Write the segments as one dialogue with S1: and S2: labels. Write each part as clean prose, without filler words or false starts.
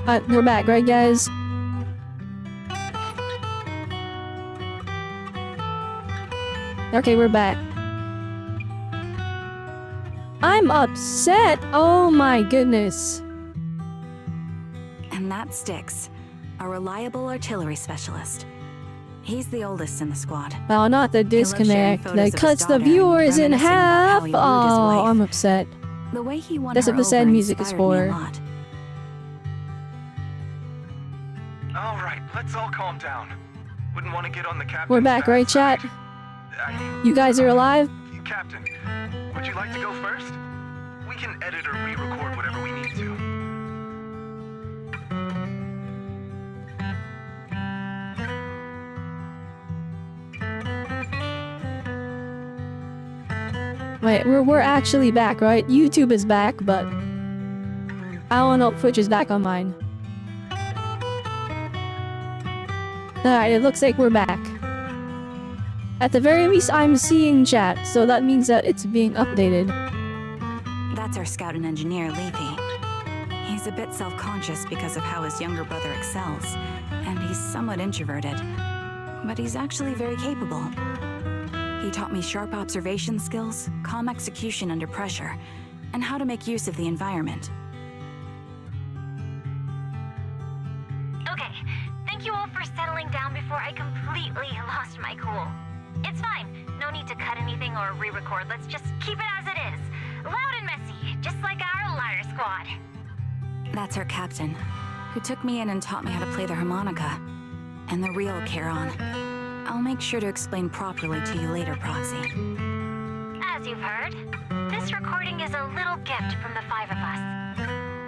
S1: We're back, right, guys? Okay, we're back. I'm upset! Oh my goodness.
S2: And that Styx, a reliable artillery specialist. He's the oldest in the squad.
S1: Well, not the disconnect that cuts the viewers in half. Oh, I'm upset.
S2: The way he won
S1: That's
S2: her
S1: what the sad
S2: over
S1: music is
S2: inspired me a
S1: for.
S2: lot.
S3: All right, let's all calm down. Wouldn't want to get on the captain's
S1: We're back, right, chat? You guys are alive?
S3: Captain, would you like to go first? We can edit or re-record whatever we need to.
S1: Wait, we're actually back, right? YouTube is back, but I don't know if Twitch is back on mine. Alright, it looks like we're back. At the very least, I'm seeing chat, so that means that it's being updated.
S2: That's our scout and engineer, Lethe. He's a bit self-conscious because of how his younger brother excels, and he's somewhat introverted. But he's actually very capable. He taught me sharp observation skills, calm execution under pressure, and how to make use of the environment.
S4: Okay, thank you all for settling down before I completely lost my cool. It's fine, no need to cut anything or re-record, let's just keep it as it is. Loud and messy, just like our liar squad.
S2: That's our captain, who took me in and taught me how to play the harmonica. And the real Charon. I'll make sure to explain properly to you later, Proxy.
S4: As you've heard, this recording is a little gift from the five of us.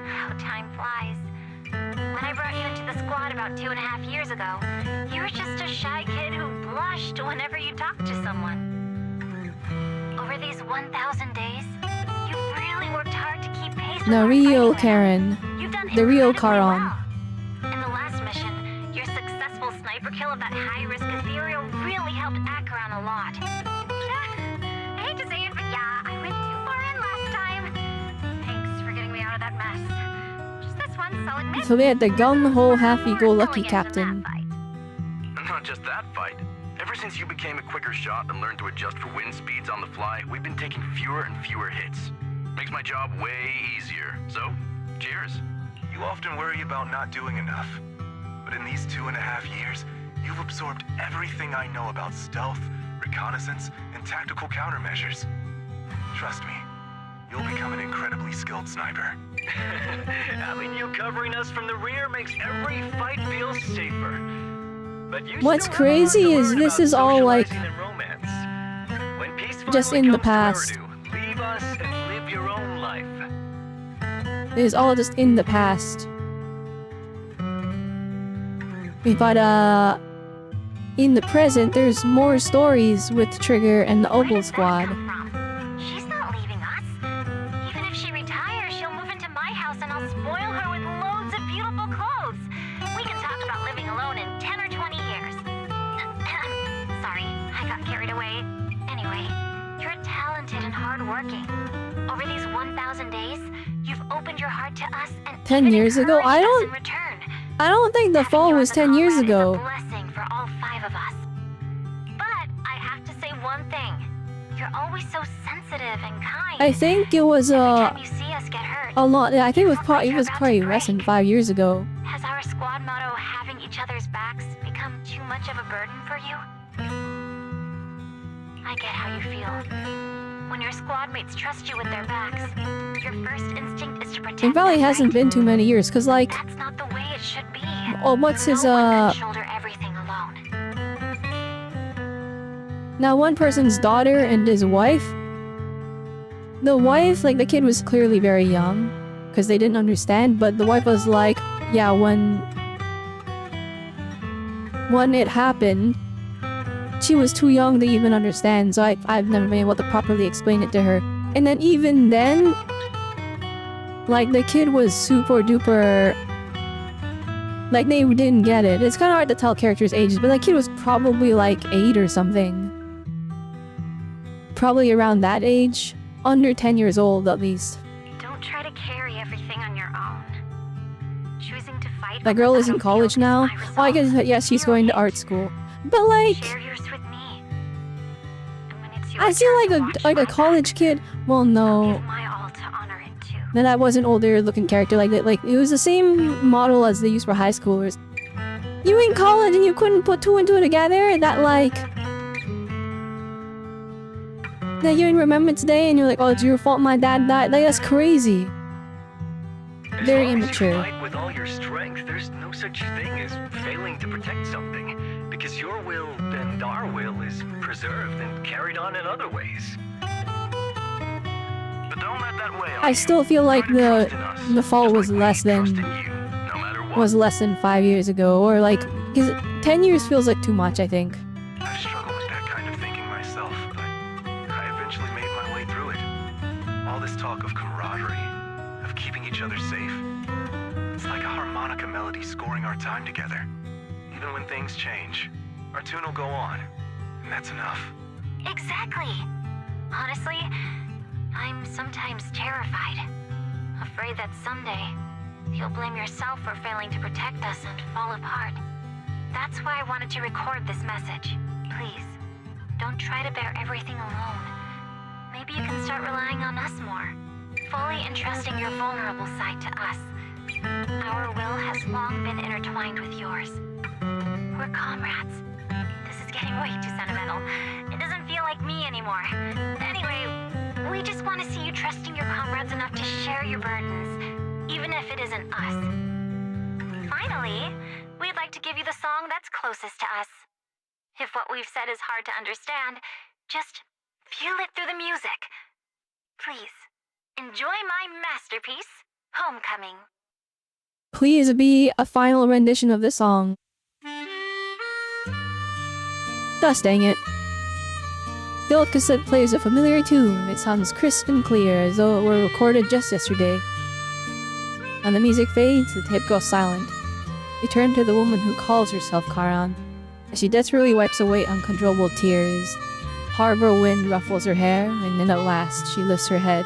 S4: How time flies. When I brought you into the squad about 2.5 years ago, you were just a shy kid who blushed whenever you talked to someone. Over these 1,000 days, you've really worked hard to keep pace with
S1: The
S4: our
S1: real
S4: fighting
S1: Karen.
S4: You've done
S1: The real
S4: incredibly
S1: Charon.
S4: well. In the last mission, your successful sniper kill of that high-risk ethereal really helped Acheron a lot. I hate to say it, but yeah, I went too far in last time. Thanks for getting me out of that mess. Just this one solid miss.
S1: So they had the gung-ho,
S4: Going
S1: happy-go-lucky
S4: into
S1: captain.
S4: that fight.
S5: Not just that fight. Ever since you became a quicker shot and learned to adjust for wind speeds on the fly, we've been taking fewer and fewer hits. Makes my job way easier. So, cheers.
S3: You often worry about not doing enough. But in these 2.5 years, you've absorbed everything I know about stealth, reconnaissance, and tactical countermeasures. Trust me, you'll become an incredibly skilled sniper.
S6: Having you covering us from the rear makes every fight feel safer. But you
S1: What's
S6: still have a lot
S1: crazy
S6: to
S1: is
S6: learn
S1: this
S6: about
S1: is all, like,
S6: socializing and romance. When peace
S1: just
S6: finally
S1: in the
S6: comes to
S1: past.
S6: Urdu, leave us and live your own life.
S1: It is all just in the past. But, in the present, there's more stories with Trigger and the
S4: Where
S1: Opal
S4: did that
S1: Squad.
S4: come from? She's not leaving us. Even if she retires, she'll move into my house and I'll spoil her with loads of beautiful clothes. We can talk about living alone in 10 or 20 years. Sorry, I got carried away. Anyway, you're talented and hardworking. Over these 1,000 days, you've opened your heart to us and
S1: 10
S4: even
S1: years ago?
S4: encouraged us in return.
S1: I don't think the
S4: Having
S1: fall
S4: you
S1: was
S4: as a
S1: 10 years
S4: comrade is
S1: ago.
S4: a blessing for all 5 of us. But I have to say one thing. You're always so sensitive and kind.
S1: I think it was,
S4: Every time you see us get hurt,
S1: a lot. I think it was
S4: feels like
S1: probably
S4: you're about to
S1: less than
S4: break.
S1: 5 years ago.
S4: Has our squad motto, having each other's backs, become too much of a burden for you? I get how you feel. When your squad mates trust you with their backs, your first instinct is to protect
S1: It probably
S4: them,
S1: hasn't
S4: right?
S1: been too many years, cause like,
S4: That's not the way it should be.
S1: oh, what's his,
S4: No one can shoulder everything alone.
S1: now one person's daughter and his wife. The wife, like, the kid was clearly very young, cause they didn't understand, but the wife was like, yeah, when it happened, she was too young to even understand, so I've never been able to properly explain it to her. And then even then, like, the kid was super duper, like, they didn't get it. It's kind of hard to tell characters' ages, but the kid was probably like 8 or something. Probably around that age. Under 10 years old, at least.
S4: Don't try to carry everything on your own. choosing to fight.
S1: That girl is in college now. Oh, I guess yes, she's going to art school. But like,
S4: Share yours with me. And when it's your
S1: I feel
S4: turn to
S1: like
S4: watch
S1: a
S4: my
S1: college
S4: back,
S1: kid. Well,
S4: I'll
S1: no.
S4: give my all to honor it too.
S1: No, that was an older looking character like that. Like it was the same model as they used for high schoolers. You in college and you couldn't put two and two together? That like that you in Remembrance Day and you're like, oh, it's your fault my dad died. Like that's crazy.
S6: As
S1: Very
S6: long as
S1: immature.
S6: you fight with all your strength, there's no such thing as failing to protect something, because your will and our will is preserved and carried on in other ways.
S5: But don't let that weigh on
S1: I
S5: you.
S1: still feel like
S5: Try to trust in us,
S1: the fall
S5: just
S1: was
S5: like we
S1: less
S5: trust
S1: than
S5: in you, no matter what.
S1: was less than 5 years ago, or like, cause 10 years feels like too much. I think.
S3: I've struggled with that kind of thinking myself, but I eventually made my way through it. All this talk of camaraderie, of keeping each other safe. It's like a harmonica melody scoring our time together. Even when things change, our tune will go on, and that's enough.
S4: Exactly. Honestly, I'm sometimes terrified. Afraid that someday you'll blame yourself for failing to protect us and fall apart. That's why I wanted to record this message. Please, don't try to bear everything alone. Maybe you can start relying on us more, fully entrusting your vulnerable side to us. Our will has long been intertwined with yours. We're comrades. This is getting way too sentimental. It doesn't feel like me anymore. Anyway, we just want to see you trusting your comrades enough to share your burdens, even if it isn't us. Finally, we'd like to give you the song that's closest to us. If what we've said is hard to understand, just feel it through the music. Please, enjoy my masterpiece, Homecoming.
S1: Please be a final rendition of this song. Gosh dang it. The old cassette plays a familiar tune. It sounds crisp and clear, as though it were recorded just yesterday. And the music fades, the tape goes silent. You turn to the woman who calls herself Karan, as she desperately wipes away uncontrollable tears. Harbor wind ruffles her hair, and then at last she lifts her head.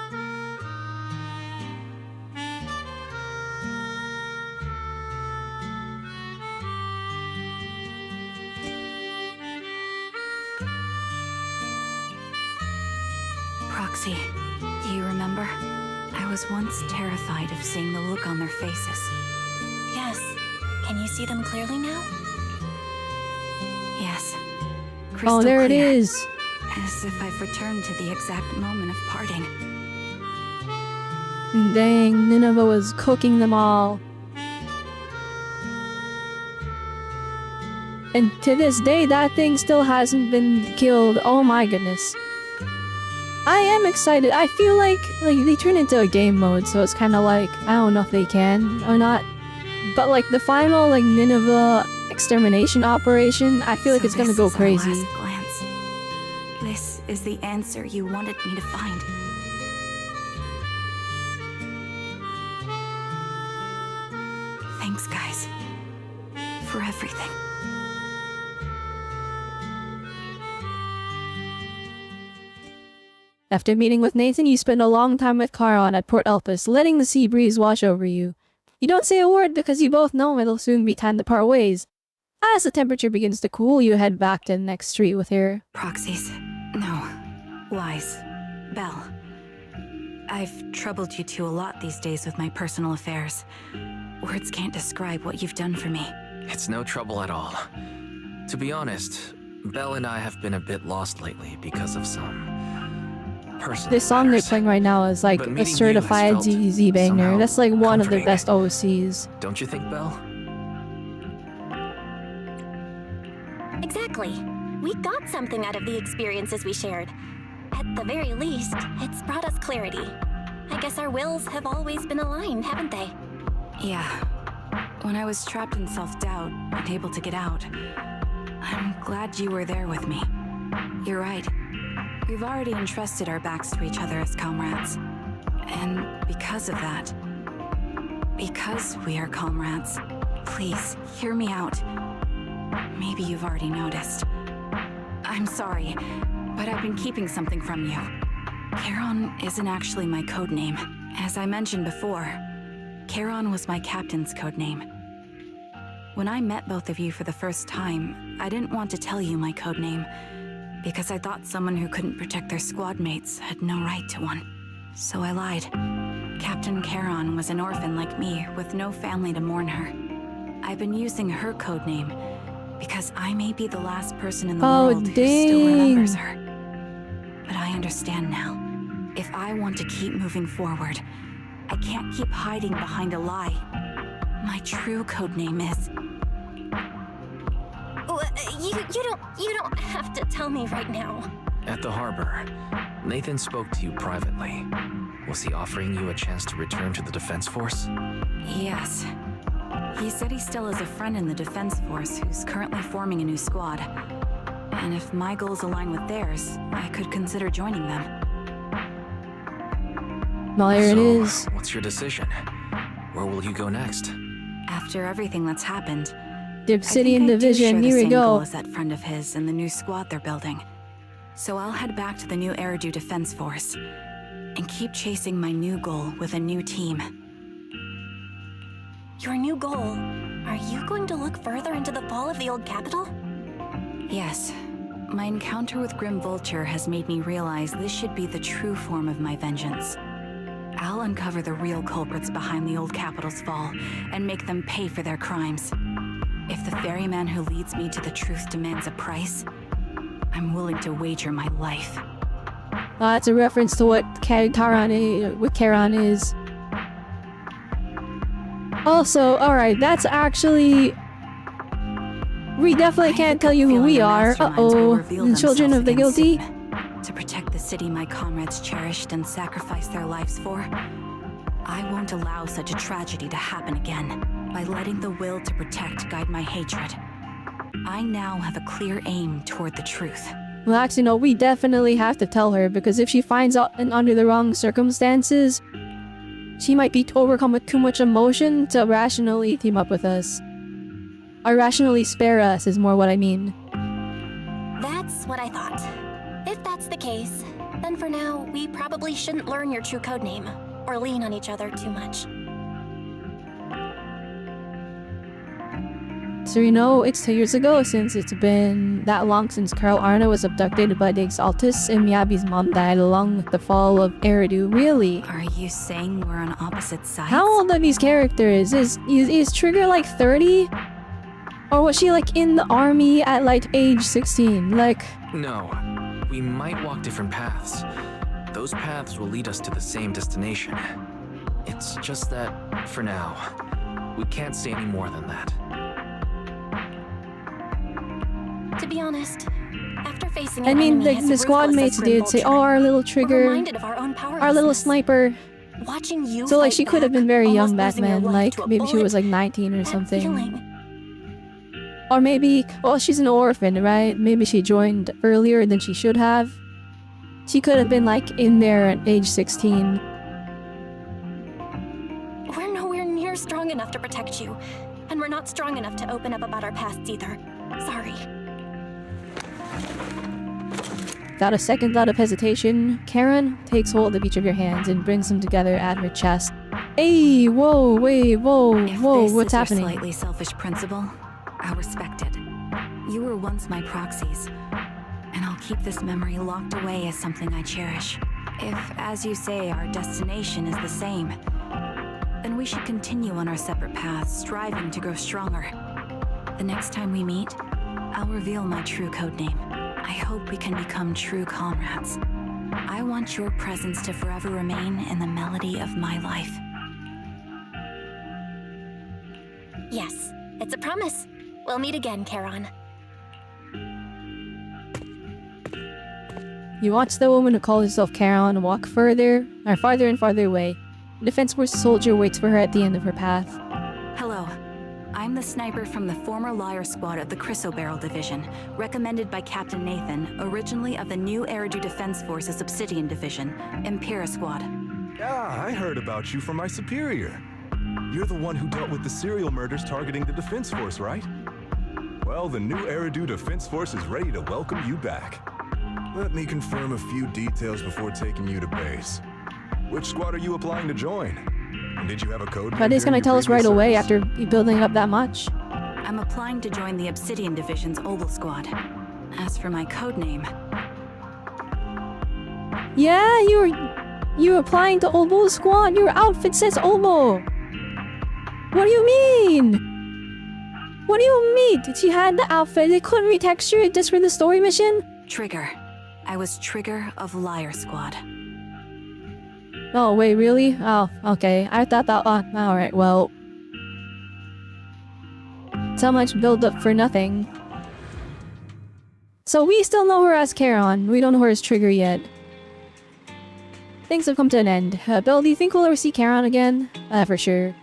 S2: Proxy, do you remember? I was once terrified of seeing the look on their faces.
S7: Yes. Can you see them clearly now?
S2: Yes. Crystal
S1: Oh, there it
S2: clear.
S1: is!
S2: As if I've returned to the exact moment of parting.
S1: Dang, Nineveh was cooking them all. And to this day, that thing still hasn't been killed. Oh my goodness. I am excited. I feel like they turn into a game mode, so it's kind of like, I don't know if they can or not. But like the final like Nineveh extermination operation, I feel like
S2: So
S1: it's gonna
S2: this
S1: go
S2: is our
S1: crazy.
S2: last glance. This is the answer you wanted me to find. Thanks, guys. For everything.
S1: After meeting with Nathan, you spend a long time with Caron at Port Elpis, letting the sea breeze wash over you. You don't say a word because you both know it'll soon be time to part ways. As the temperature begins to cool, you head back to the next street with her.
S2: Proxies. No. Lies. Belle. I've troubled you two a lot these days with my personal affairs. Words can't describe what you've done for me.
S8: It's no trouble at all. To be honest, Belle and I have been a bit lost lately because of some personal
S1: This song they're
S8: matters.
S1: playing right now is like
S8: But
S1: a
S8: meeting you has
S1: certified
S8: felt
S1: ZZ banger.
S8: somehow
S1: That's like one of the
S8: comforting.
S1: best OCs.
S8: Don't you think, Belle?
S7: Exactly. We got something out of the experiences we shared. At the very least, it's brought us clarity. I guess our wills have always been aligned, haven't they?
S2: Yeah. When I was trapped in self-doubt, unable to get out, I'm glad you were there with me. You're right. We've already entrusted our backs to each other as comrades. And because of that, because we are comrades, please hear me out. Maybe you've already noticed. I'm sorry, but I've been keeping something from you. Charon isn't actually my code name. As I mentioned before, Charon was my captain's codename. When I met both of you for the first time, I didn't want to tell you my codename because I thought someone who couldn't protect their squad mates had no right to one. So I lied. Captain Charon was an orphan like me with no family to mourn her. I've been using her codename because I may be the last person in the world who still remembers her. But I understand now. If I want to keep moving forward, I can't keep hiding behind a lie. My true codename is...
S7: You don't have to tell me right now.
S8: At the harbor, Nathan spoke to you privately. Was he offering you a chance to return to the Defense Force?
S2: Yes. He said he still has a friend in the Defense Force who's currently forming a new squad. And if my goals align with theirs, I could consider joining them.
S1: Well, there it is.
S8: What's your decision? Where will you go next?
S2: After everything that's happened,
S1: The Obsidian Division, here we go.
S2: As that friend of his and the new squad they're building. So I'll head back to the new Eridu Defense Force and keep chasing my new goal with a new team.
S7: Your new goal? Are you going to look further into the fall of the old capital?
S2: Yes. My encounter with Grim Vulture has made me realize this should be the true form of my vengeance. I'll uncover the real culprits behind the old capital's fall and make them pay for their crimes. If the ferryman who leads me to the truth demands a price, I'm willing to wager my life.
S1: That's a reference to what Charon is. Also, alright, that's actually... We definitely can't tell you who we are. Uh-oh. The children of the guilty?
S2: To protect the city my comrades cherished and sacrificed their lives for, I won't allow such a tragedy to happen again. By letting the will to protect guide my hatred, I now have a clear aim toward the truth.
S1: Well, actually, no, we definitely have to tell her, because if she finds out and under the wrong circumstances, she might be overcome with too much emotion to rationally team up with us. Or rationally spare us is more what I mean.
S7: That's what I thought. If that's the case, then for now, we probably shouldn't learn your true codename, or lean on each other too much.
S1: So you know, it's 2 years ago since it's been that long since Carl Arna was abducted by the Exaltus and Miyabi's mom died along with the fall of Eridu. Really?
S2: Are you saying we're on opposite sides?
S1: How old are these characters? Is Trigger like 30? Or was she like in the army at like age 16? Like...
S8: No. We might walk different paths. Those paths will lead us to the same destination. It's just that, for now, we can't say any more than that.
S7: To be honest, after facing
S1: I mean, the squad mates did say, oh, our little Trigger, our little sniper.
S7: Watching you
S1: so like she could have been very young back
S7: losing your
S1: then,
S7: life
S1: like
S7: to a
S1: maybe she
S7: bullet.
S1: was like 19 or
S7: That
S1: something.
S7: feeling.
S1: Or maybe, well, she's an orphan, right? Maybe she joined earlier than she should have. She could have been like in there at age 16.
S7: We're nowhere near strong enough to protect you, and we're not strong enough to open up about our pasts either. Sorry.
S1: Without a second thought of hesitation, Karen takes hold of each of your hands and brings them together at her chest. Hey, whoa, wait, whoa,
S2: If
S1: whoa,
S2: this
S1: what's
S2: is your
S1: happening?
S2: slightly selfish principle, I respect it. You were once my proxies, and I'll keep this memory locked away as something I cherish. If, as you say, our destination is the same, then we should continue on our separate paths, striving to grow stronger. The next time we meet, I'll reveal my true codename. I hope we can become true comrades. I want your presence to forever remain in the melody of my life.
S7: Yes, it's a promise. We'll meet again, Charon.
S1: You watch the woman who calls herself Karen walk farther and farther away. The Defense Force soldier waits for her at the end of her path.
S2: Hello. I'm the sniper from the former Liar Squad of the Chrysoberyl Division, recommended by Captain Nathan, originally of the new Eridu Defense Force's Obsidian Division, Impera Squad.
S3: Yeah, I heard about you from my superior. You're the one who dealt with the serial murders targeting the Defense Force, right? Well, the new Eridu Defense Force is ready to welcome you back. Let me confirm a few details before taking you to base. Which squad are you applying to join? Did you have a code?
S1: But it's gonna tell us right away after building up that much.
S2: I'm applying to join the Obsidian Division's Obel Squad. As for my code name,
S1: Yeah, you're applying to Obel Squad. Your outfit says Obel. What do you mean? What do you mean? Did she had the outfit? They couldn't retexture it just for the story mission?
S2: Trigger. I was Trigger of Liar Squad.
S1: Oh, wait, really? Oh, okay. I thought that... alright, well... So much build-up for nothing. So we still know her as Charon. We don't know her as Trigger yet. Things have come to an end. Bill, do you think we'll ever see Charon again? For sure.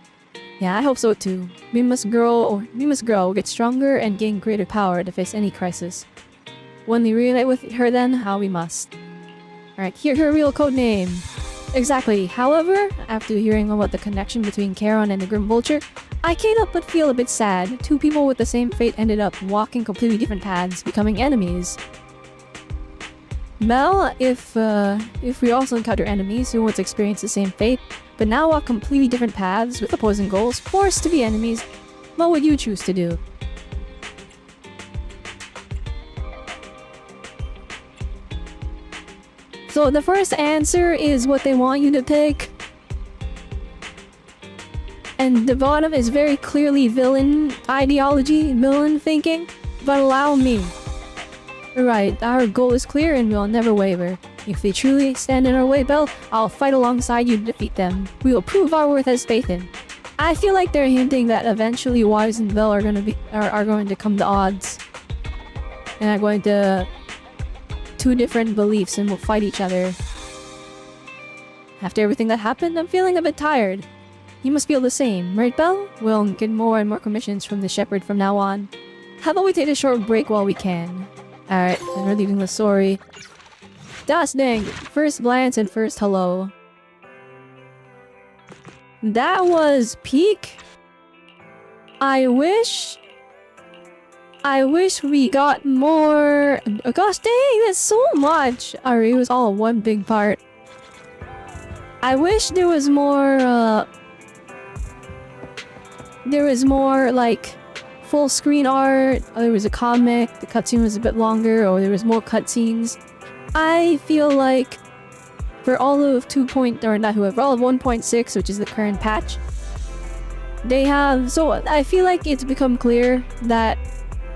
S1: Yeah, I hope so too. We must grow, get stronger, and gain greater power to face any crisis. When we reunite with her then, how we must. Alright, hear her real code name. Exactly. However, after hearing about the connection between Charon and the Grim Vulture, I can't help but feel a bit sad. Two people with the same fate ended up walking completely different paths, becoming enemies. Well, if we also encounter enemies who once experienced the same fate, but now walk completely different paths with opposing goals, forced to be enemies, what would you choose to do? So the first answer is what they want you to pick. And the bottom is very clearly villain ideology, villain thinking. But allow me. Right, our goal is clear and we'll never waver. If they truly stand in our way, Belle, I'll fight alongside you to defeat them. We will prove our worth as Phaethon. I feel like they're hinting that eventually Wise and Belle are going to come to odds. And are going to... two different beliefs and will fight each other. After everything that happened, I'm feeling a bit tired. You must feel the same, right, Belle? We'll get more and more commissions from the Shepherd from now on. How about we take a short break while we can? Alright, we're leaving the story. Das dang! First glance and first hello. That was peak. I wish we got more. Oh, gosh dang, that's so much. Alright, it was all one big part. I wish there was more, like, full screen art, or there was a comic, the cutscene was a bit longer, or there was more cutscenes. I feel like for all of for all of 1.6, which is the current patch, they have, so I feel like it's become clear that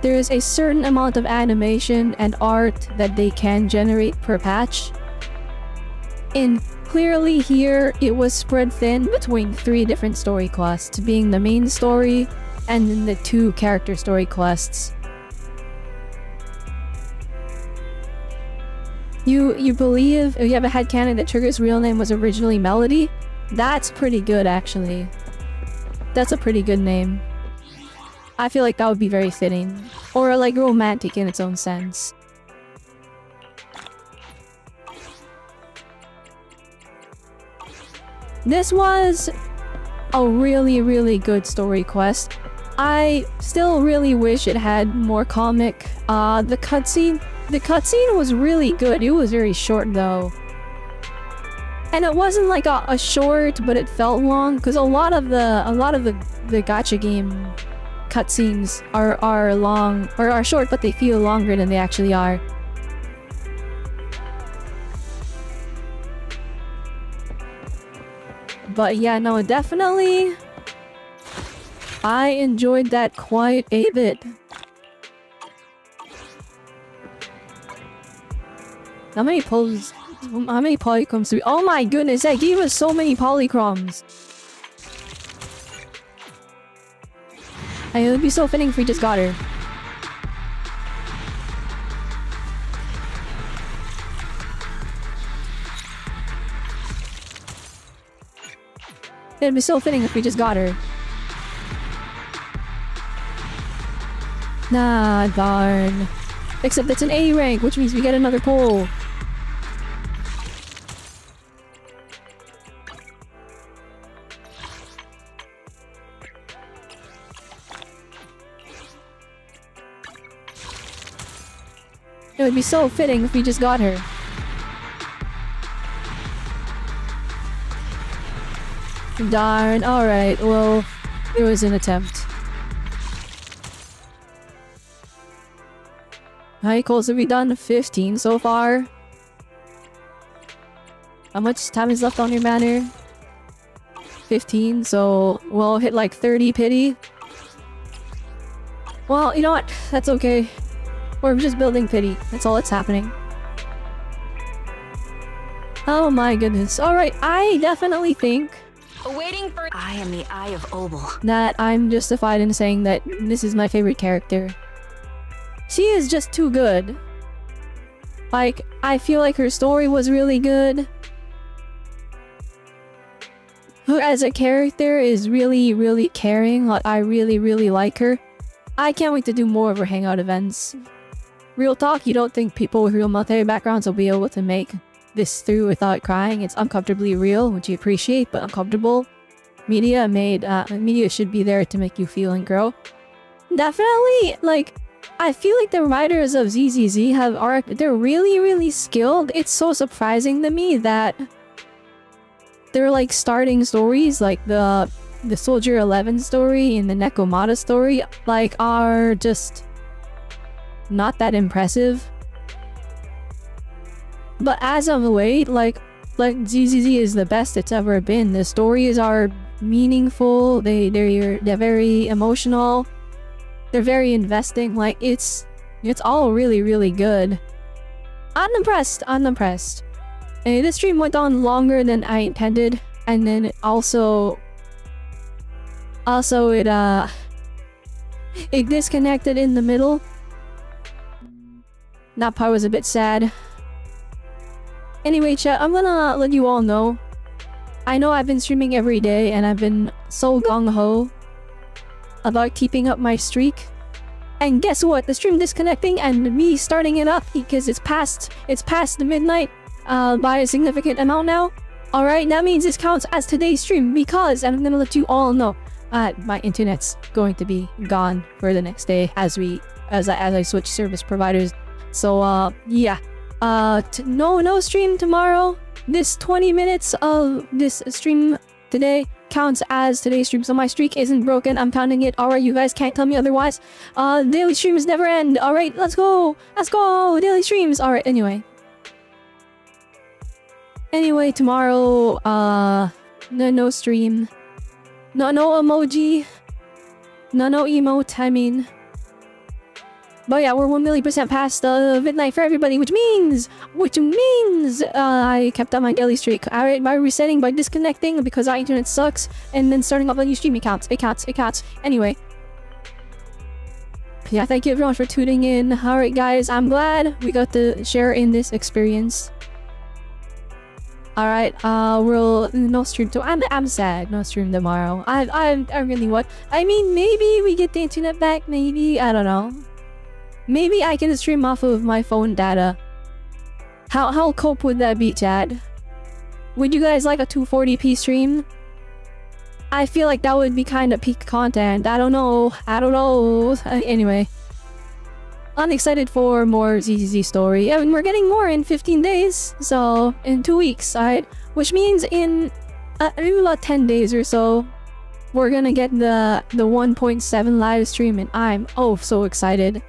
S1: there is a certain amount of animation and art that they can generate per patch. And clearly here, it was spread thin between 3 different story quests, being the main story and then the 2 character story quests. You have a headcanon that Trigger's real name was originally Melody? That's pretty good, actually. That's a pretty good name. I feel like that would be very fitting. Or, like, romantic in its own sense. This was a really, really good story quest. I still really wish it had more comic. The cutscene was really good. It was very short though. And it wasn't like a short, but it felt long, because a lot of the gacha game cutscenes are long, or are short, but they feel longer than they actually are. But yeah, no, definitely I enjoyed that quite a bit. How many polychromes do we— oh my goodness, that gave us so many polychromes. It would be so fitting if we just got her. It'd be so fitting if we just got her. Nah, darn. Except it's an A rank, which means we get another pole. It would be so fitting if we just got her. Darn. Alright, well, it was an attempt. How many calls have we done? 15 so far. How much time is left on your banner? 15, so we'll hit like 30 pity. Well, you know what? That's okay. We're just building pity. That's all that's happening. Oh my goodness. Alright, I definitely think
S2: I am the Eye of Obel.
S1: that I'm justified in saying that this is my favorite character. She is just too good. Like, I feel like her story was really good. Her as a character is really, really caring. Like, I really, really like her. I can't wait to do more of her hangout events. Real talk, you don't think people with real military backgrounds will be able to make this through without crying? It's uncomfortably real, which you appreciate, but uncomfortable. Media should be there to make you feel and grow. Definitely, like, I feel like the writers of ZZZ they're really, really skilled. It's so surprising to me that they're like starting stories like the Soldier 11 story and the Nekomata story like are just not that impressive. But as of late, like ZZZ is the best it's ever been. The stories are meaningful. They're very emotional. They're very investing. Like it's all really, really good. I'm impressed. And this stream went on longer than I intended, and then it it disconnected in the middle. That part was a bit sad. Anyway, chat, I'm gonna let you all know. I know I've been streaming every day, and I've been so gung-ho about keeping up my streak. And guess what? The stream disconnecting and me starting it up because it's past the midnight by a significant amount now. Alright, that means this counts as today's stream because I'm gonna let you all know my internet's going to be gone for the next day as I switch service providers. So yeah. No stream tomorrow. This 20 minutes of this stream today counts as today's stream, so my streak isn't broken. I'm counting it. Alright, you guys can't tell me otherwise. Daily streams never end. Alright, let's go! Daily streams! Alright, Anyway, tomorrow, no stream. No emoji. No emote, I mean. But yeah, we're 1,000,000% past midnight for everybody, which means I kept up my daily streak. Alright, by resetting, by disconnecting because our internet sucks, and then starting up a new stream. It counts. Anyway. Yeah, thank you everyone for tuning in. Alright guys, I'm glad we got to share in this experience. Alright, no stream I'm sad, no stream tomorrow. I really what? I mean, maybe we get the internet back, maybe, I don't know. Maybe I can stream off of my phone data. How cope would that be, chat? Would you guys like a 240p stream? I feel like that would be kind of peak content. I don't know. Anyway. I'm excited for more ZZZ story. I mean, we're getting more in 15 days. So, in 2 weeks, alright? Which means in maybe about 10 days or so, we're gonna get the 1.7 live stream, and I'm so excited.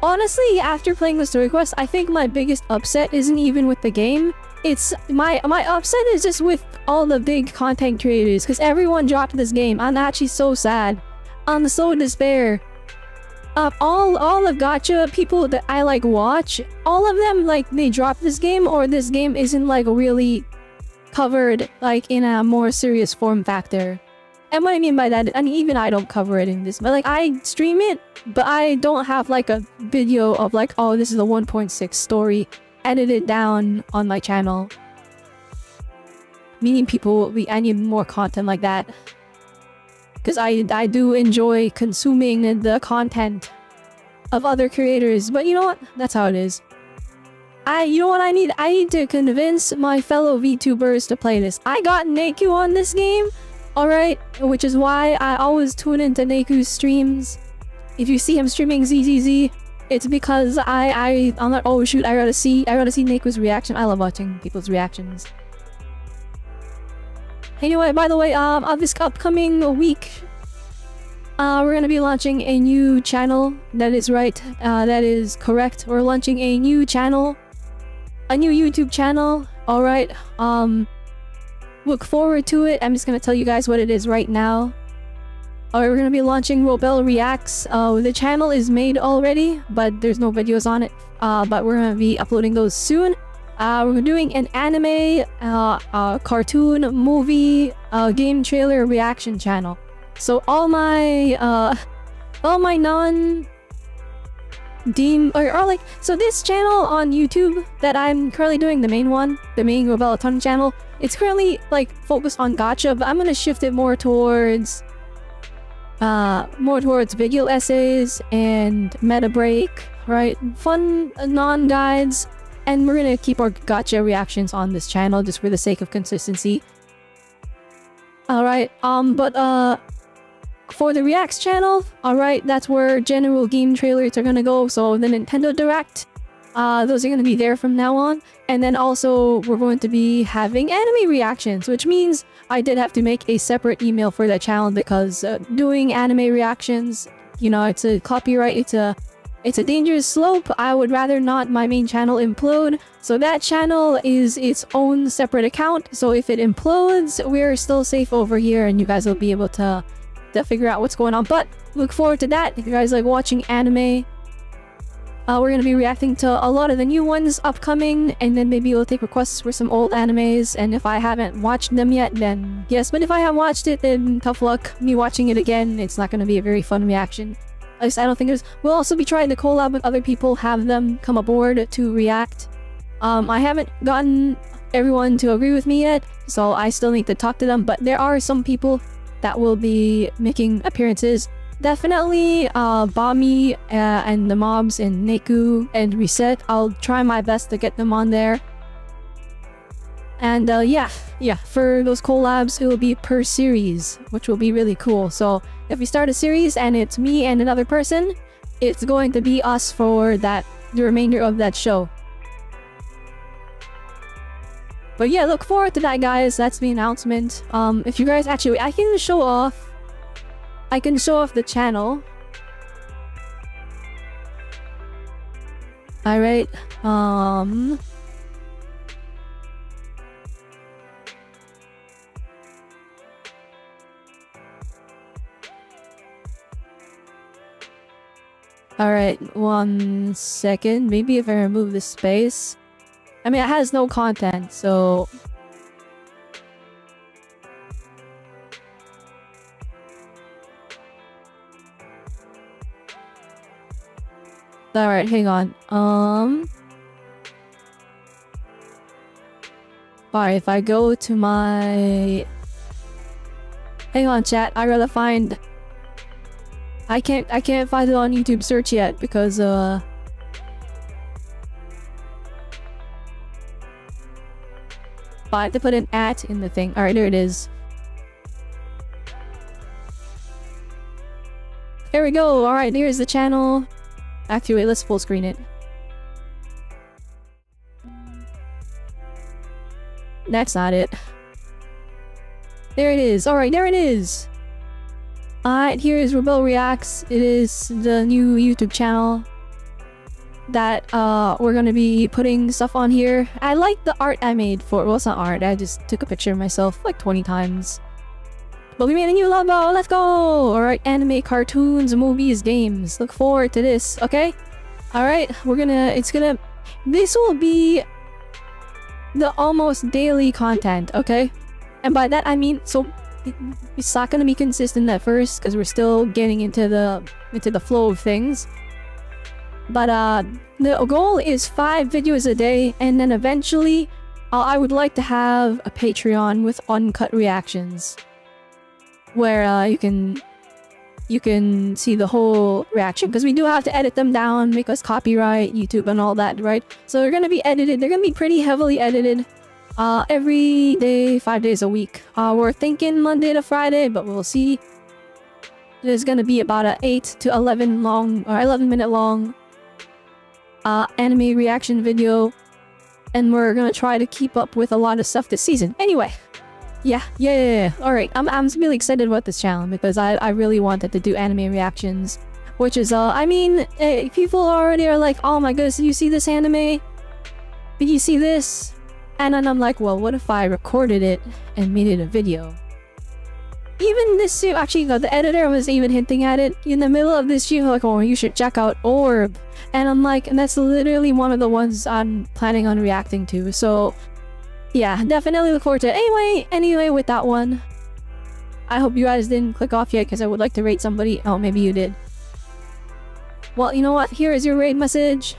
S1: Honestly, after playing the story quest, I think my biggest upset isn't even with the game. It's my upset is just with all the big content creators, because everyone dropped this game. I'm actually so sad. I'm so despair. All of gacha people that I like watch, all of them like they dropped this game, or this game isn't like really covered like in a more serious form factor. And what I mean by that, and even I don't cover it in this, but like I stream it, but I don't have like a video of like, oh, this is the 1.6 story edited down on my channel. Meaning I need more content like that. Because I do enjoy consuming the content of other creators, but you know what? That's how it is. You know what I need? I need to convince my fellow VTubers to play this. I got Neku on this game. Alright, which is why I always tune into Neku's streams. If you see him streaming ZZZ, it's because I'm like, oh shoot, I gotta see Neku's reaction. I love watching people's reactions. Anyway, by the way, this upcoming week, we're gonna be launching a new channel. That is right. That is correct. We're launching a new channel, a new YouTube channel. All right. Look forward to it. I'm just gonna tell you guys what it is right now. Alright, we're gonna be launching Robelle Reacts. The channel is made already, but there's no videos on it. But we're gonna be uploading those soon. We're doing an anime, cartoon, movie, game trailer reaction channel. So all my so this channel on YouTube that I'm currently doing, the main one, the main Robelle Autonomy channel, it's currently like focused on gacha, but I'm gonna shift it more towards video essays and meta break, right? Fun non-guides, and we're gonna keep our gacha reactions on this channel just for the sake of consistency. Alright, for the Reacts channel, alright, that's where general game trailers are gonna go. So the Nintendo Direct, those are gonna be there from now on. And then also, we're going to be having anime reactions, which means I did have to make a separate email for that channel because doing anime reactions, you know, it's a copyright, it's a dangerous slope. I would rather not my main channel implode. So that channel is its own separate account. So if it implodes, we're still safe over here and you guys will be able to figure out what's going on. But look forward to that. If you guys like watching anime, we're gonna be reacting to a lot of the new ones upcoming, and then maybe we'll take requests for some old animes. And if I haven't watched them yet, then yes. But if I have watched it, then tough luck. Me watching it again, it's not gonna be a very fun reaction. At least I don't think there's. We'll also be trying to collab with other people, have them come aboard to react. I haven't gotten everyone to agree with me yet, so I still need to talk to them. But there are some people that will be making appearances. Definitely Bami and the mobs and Neku and Reset. I'll try my best to get them on there. And yeah, for those collabs, it will be per series, which will be really cool. So if we start a series and it's me and another person, it's going to be us for the remainder of that show. But yeah, look forward to that, guys. That's the announcement. If you guys actually, I can show off the channel. Alright, Alright, 1 second. Maybe if I remove this space. I mean, it has no content, so... Alright, hang on. Alright, if I go to my... Hang on, chat. I gotta find... I can't find it on YouTube search yet because, I have to put an @ in the thing. Alright, there it is. There we go. Alright, here's the channel. Actually, wait, let's full screen it. That's not it. There it is. Alright, there it is. Alright, here is Robelle Reacts. It is the new YouTube channel that we're gonna be putting stuff on here. I like the art I made for, well, it's not art, I just took a picture of myself like 20 times. But we made a new logo, let's go! Alright, anime, cartoons, movies, games. Look forward to this, okay? Alright, this will be the almost daily content, okay? And by that I mean, so it's not gonna be consistent at first because we're still getting into the flow of things. But the goal is 5 videos a day, and then eventually I would like to have a Patreon with uncut reactions where you can see the whole reaction, because we do have to edit them down because copyright, YouTube and all that, right? So they're gonna be edited. They're gonna be pretty heavily edited every day, 5 days a week. We're thinking Monday to Friday, but we'll see. There's gonna be about a 8 to 11 minute long anime reaction video, and we're gonna try to keep up with a lot of stuff this season. Anyway, Yeah. Alright, I'm really excited about this channel because I really wanted to do anime reactions. Which is, I mean, people already are like, oh my goodness, did you see this anime? Did you see this? And then I'm like, well, what if I recorded it and made it a video? Even this, actually, the editor was even hinting at it in the middle of this video, like, oh, you should check out Orb. And I'm like, and that's literally one of the ones I'm planning on reacting to. So, yeah, definitely look forward to it. Anyway, with that one, I hope you guys didn't click off yet because I would like to rate somebody. Oh, maybe you did. Well, you know what? Here is your raid message.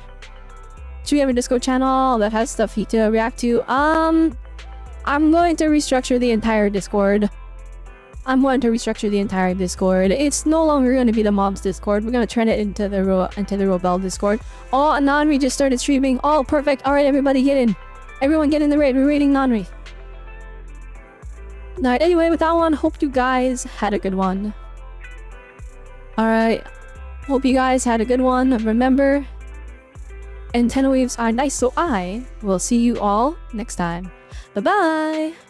S1: Should we have a Discord channel that has stuff to react to? I'm going to restructure the entire Discord. It's no longer going to be the mob's Discord. We're going to turn it into the Robelle Discord. Oh, Nanri just started streaming. Oh, perfect. All right, everybody get in. Everyone get in the raid. We're raiding Nanri. Alright, anyway, with that one, hope you guys had a good one. Alright. Hope you guys had a good one. Remember, antenna waves are nice, so I will see you all next time. Bye-bye!